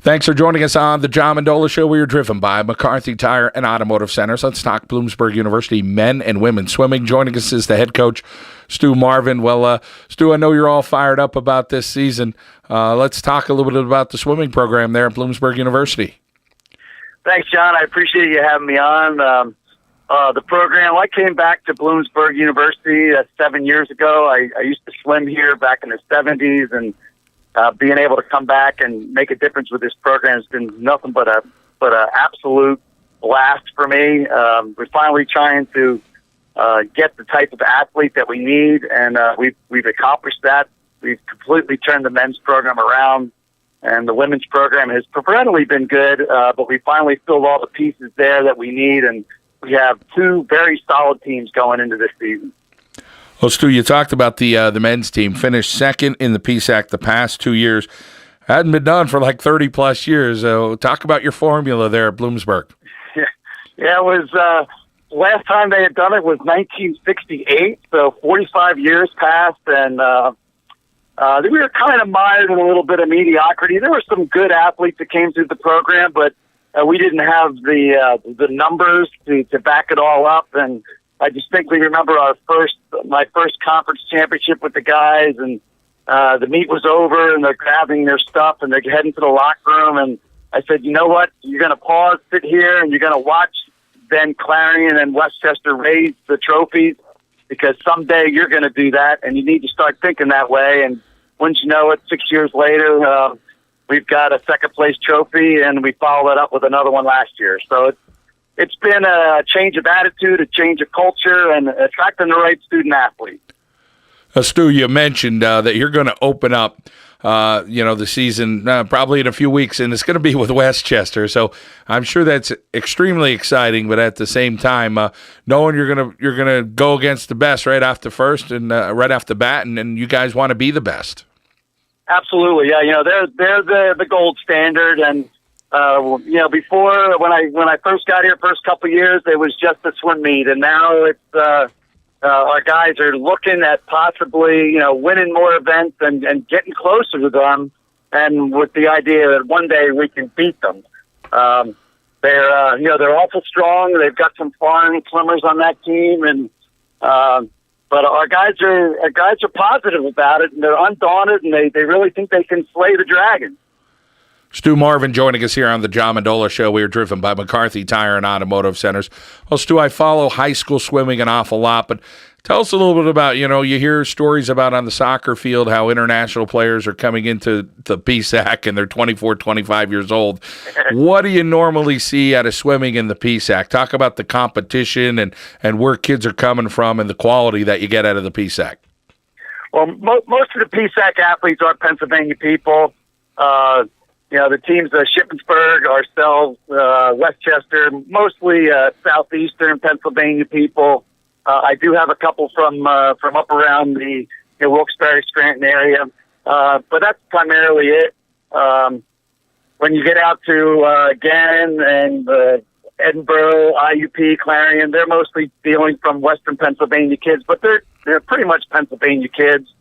Thanks for joining us on the John Mendola Show. We are driven by McCarthy Tire and Automotive Centers. Let's talk Bloomsburg University men and women swimming. Joining us is the head coach, Stu Marvin. Well, Stu, I know you're all fired up about this season. Let's talk a little bit about the swimming program there at Bloomsburg University. Thanks, John. I appreciate you having me on. The program, I came back to Bloomsburg University 7 years ago. I used to swim here back in the 70s, and being able to come back and make a difference with this program has been nothing but a absolute blast for me. We're finally trying to get the type of athlete that we need, and we've accomplished that. We've completely turned the men's program around, and the women's program has perennially been good, but we finally filled all the pieces there that we need, and we have two very solid teams going into this season. Well, Stu, you talked about the men's team. Finished second in the PSAC the past 2 years. Hadn't been done for like 30-plus years. Talk about your formula there at Bloomsburg. Yeah, it was last time they had done it was 1968, so 45 years passed, and we were kind of mired in a little bit of mediocrity. There were some good athletes that came through the program, but we didn't have the numbers to back it all up, and I distinctly remember my first conference championship with the guys, and the meet was over, and they're grabbing their stuff, and they're heading to the locker room, and I said, you know what, you're going to pause, sit here, and you're going to watch then Clarion and Westchester raise the trophies, because someday you're going to do that, and you need to start thinking that way, and once you know it, 6 years later, we've got a second-place trophy, and we followed it up with another one last year. So it's been a change of attitude, a change of culture, and attracting the right student-athlete. Stu, you mentioned that you're going to open up the season probably in a few weeks, and it's going to be with Westchester. So I'm sure that's extremely exciting, but at the same time, knowing you're gonna go against the best right off the first and right off the bat, and you guys want to be the best. Absolutely, yeah. They're the gold standard, and before when I first got here, first couple of years, it was just a swim meet, and now it's our guys are looking at possibly winning more events and getting closer to them, and with the idea that one day we can beat them. They're awful strong. They've got some foreign swimmers on that team, and but our guys are positive about it, and they're undaunted, and they really think they can slay the dragon. Stu Marvin joining us here on the John Mendola Show. We are driven by McCarthy Tire and Automotive Centers. Well, Stu, I follow high school swimming an awful lot, but tell us a little bit about, you hear stories about on the soccer field how international players are coming into the PSAC and they're 24, 25 years old. What do you normally see out of swimming in the PSAC? Talk about the competition and where kids are coming from and the quality that you get out of the PSAC. Well, most of the PSAC athletes are Pennsylvania people. The teams, Shippensburg, ourselves, Westchester, mostly southeastern Pennsylvania people. I do have a couple from up around the Wilkes-Barre, Scranton area, but that's primarily it. When you get out to Gannon and Edinburgh, IUP, Clarion, they're mostly dealing from western Pennsylvania kids, but they're pretty much Pennsylvania kids.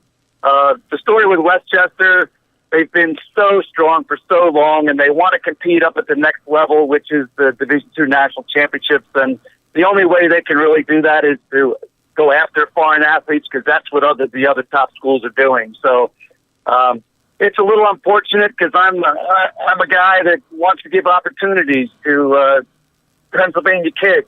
The story with Westchester, they've been so strong for so long, and they want to compete up at the next level, which is the Division II National Championships. And the only way they can really do that is to go after foreign athletes, because that's what the other top schools are doing. So it's a little unfortunate, because I'm a guy that wants to give opportunities to Pennsylvania kids,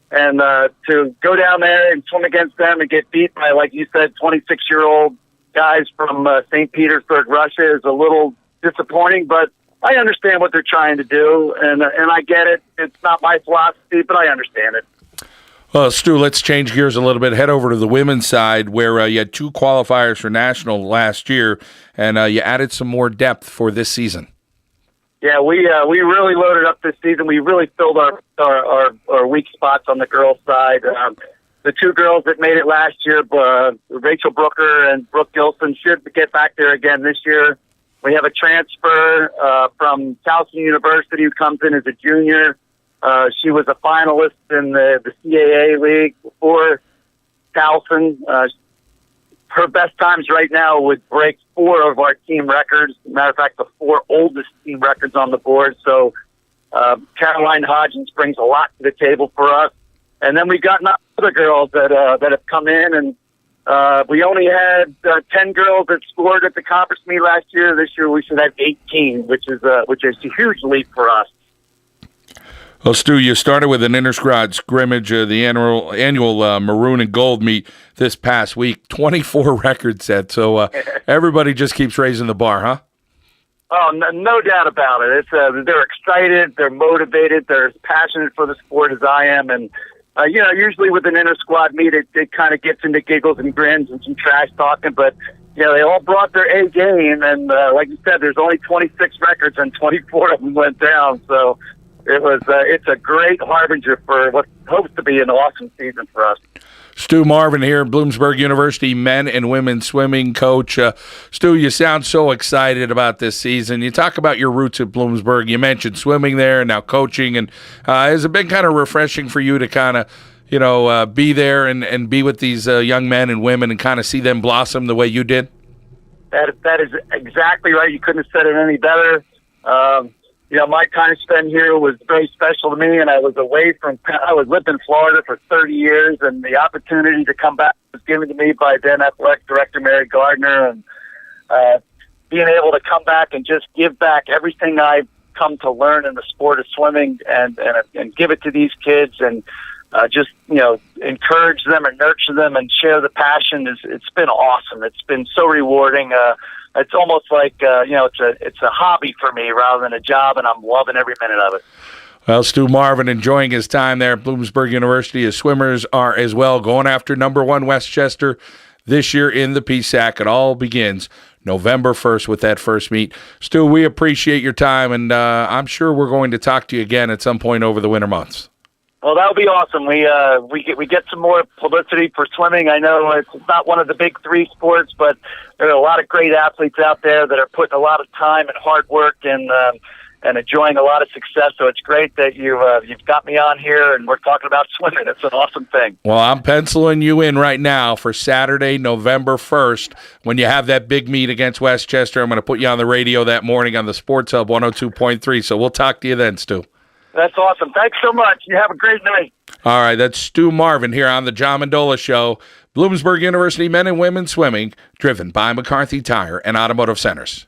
and to go down there and swim against them and get beat by, like you said, 26-year-old guys from St. Petersburg, Russia, is a little disappointing, but I understand what they're trying to do, and I get it. It's not my philosophy, but I understand it. Well, Stu, let's change gears a little bit. Head over to the women's side, where you had two qualifiers for national last year, and you added some more depth for this season. Yeah, we really loaded up this season. We really filled our weak spots on the girls' side. The two girls that made it last year, Rachel Brooker and Brooke Gilson, should get back there again this year. We have a transfer from Towson University who comes in as a junior. She was a finalist in the CAA league before Towson. her best times right now would break 4 of our team records. Matter of fact, the 4 oldest team records on the board. So Caroline Hodgins brings a lot to the table for us. And then we've got other girls that have come in, and we only had 10 girls that scored at the conference meet last year. This year we should have 18, which is a huge leap for us. Well, Stu, you started with an inter-squad scrimmage, the annual maroon and gold meet this past week. 24 record sets, so everybody just keeps raising the bar, huh? Oh, no doubt about it. It's they're excited, they're motivated, they're as passionate for the sport as I am, and usually with an inter-squad meet, it kind of gets into giggles and grins and some trash talking, but they all brought their A game, and like you said, there's only 26 records, and 24 of them went down, so it's a great harbinger for what hopes to be an awesome season for us. Stu Marvin here, Bloomsburg University men and women swimming coach. Stu, you sound so excited about this season. You talk about your roots at Bloomsburg. You mentioned swimming there and now coaching, and has it been kind of refreshing for you to kind of, be there and be with these young men and women and kind of see them blossom the way you did? That is exactly right. You couldn't have said it any better. My time spent here was very special to me, and I was lived in Florida for 30 years, and the opportunity to come back was given to me by then athletic director Mary Gardner, and being able to come back and just give back everything I've come to learn in the sport of swimming and give it to these kids and just encourage them and nurture them and share the passion. It's been awesome. It's been so rewarding. It's almost like it's a hobby for me rather than a job, and I'm loving every minute of it. Well, Stu Marvin enjoying his time there at Bloomsburg University. His swimmers are as well, going after number 1 Westchester this year in the PSAC. It all begins November 1st with that first meet. Stu, we appreciate your time, and I'm sure we're going to talk to you again at some point over the winter months. Well, that would be awesome. We get some more publicity for swimming. I know it's not one of the big 3 sports, but there are a lot of great athletes out there that are putting a lot of time and hard work and enjoying a lot of success. So it's great that you've got me on here and we're talking about swimming. It's an awesome thing. Well, I'm penciling you in right now for Saturday, November 1st, when you have that big meet against Westchester. I'm going to put you on the radio that morning on the Sports Hub 102.3. So we'll talk to you then, Stu. That's awesome. Thanks so much. You have a great night. All right, that's Stu Marvin here on the John Mendola Show. Bloomsburg University men and women swimming, driven by McCarthy Tire and Automotive Centers.